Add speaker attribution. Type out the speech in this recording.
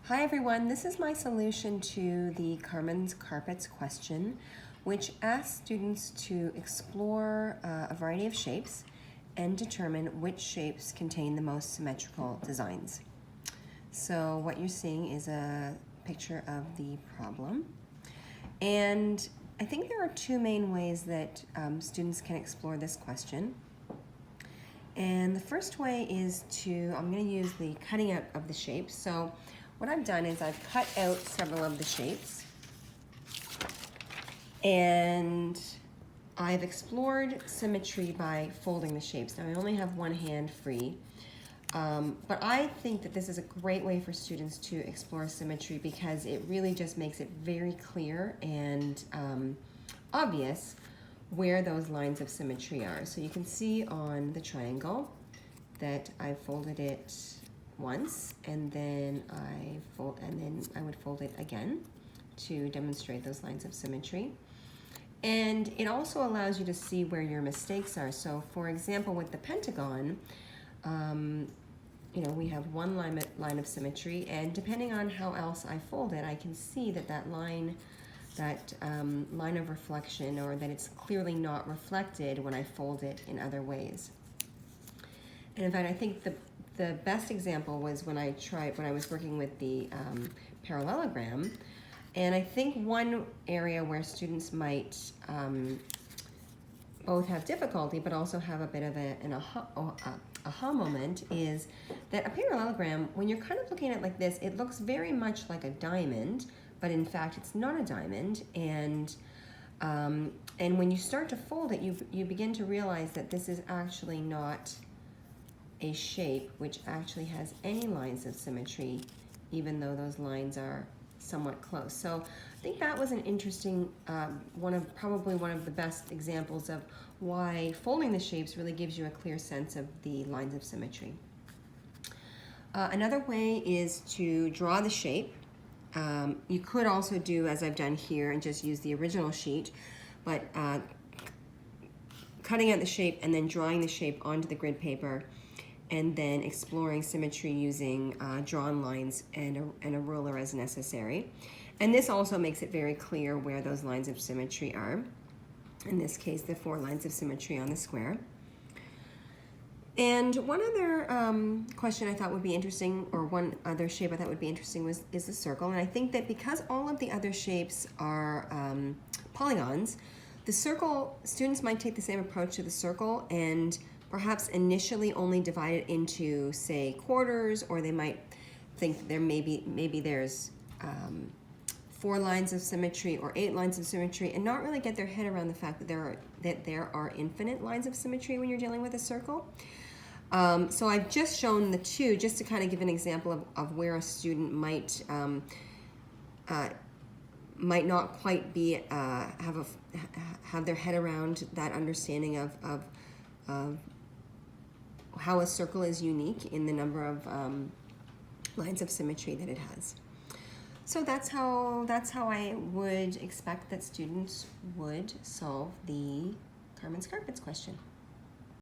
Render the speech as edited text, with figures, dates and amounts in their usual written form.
Speaker 1: Hi everyone, this is my solution to the Carmen's Carpets question, which asks students to explore a variety of shapes and determine which shapes contain the most symmetrical designs. So what you're seeing is a picture of the problem. And I think there are two main ways that students can explore this question. And the first way is I'm going to use the cutting out of the shapes. So what I've done is I've cut out several of the shapes and I've explored symmetry by folding the shapes. Now I only have one hand free, but I think that this is a great way for students to explore symmetry because it really just makes it very clear and obvious where those lines of symmetry are. So you can see on the triangle that I folded it once and then I would fold it again to demonstrate those lines of symmetry. And it also allows you to see where your mistakes are. So for example, with the pentagon, we have one line of symmetry, and depending on how else I fold it, I can see that line of reflection, or that it's clearly not reflected when I fold it in other ways. And in fact, I think the best example was when I was working with the parallelogram. And I think one area where students might both have difficulty but also have a bit of an aha moment is that a parallelogram, when you're kind of looking at it like this, it looks very much like a diamond, but in fact it's not a diamond. And when you start to fold it, you begin to realize that this is actually not a shape which actually has any lines of symmetry, even though those lines are somewhat close. So I think that was an interesting, probably one of the best examples of why folding the shapes really gives you a clear sense of the lines of symmetry. Another way is to draw the shape. You could also do as I've done here and just use the original sheet, but cutting out the shape and then drawing the shape onto the grid paper, and then exploring symmetry using drawn lines and a ruler as necessary. And this also makes it very clear where those lines of symmetry are. In this case, the 4 lines of symmetry on the square. And one other question I thought would be interesting, or one other shape I thought would be interesting is the circle. And I think that because all of the other shapes are polygons, the circle, students might take the same approach to the circle and perhaps initially only divide it into, say, quarters, or they might think there maybe there's 4 lines of symmetry or 8 lines of symmetry, and not really get their head around the fact that there are infinite lines of symmetry when you're dealing with a circle. So I've just shown the 2 just to kind of give an example of where a student might not quite be have their head around that understanding of how a circle is unique in the number of lines of symmetry that it has. So that's how I would expect that students would solve the Carmen's Carpets question.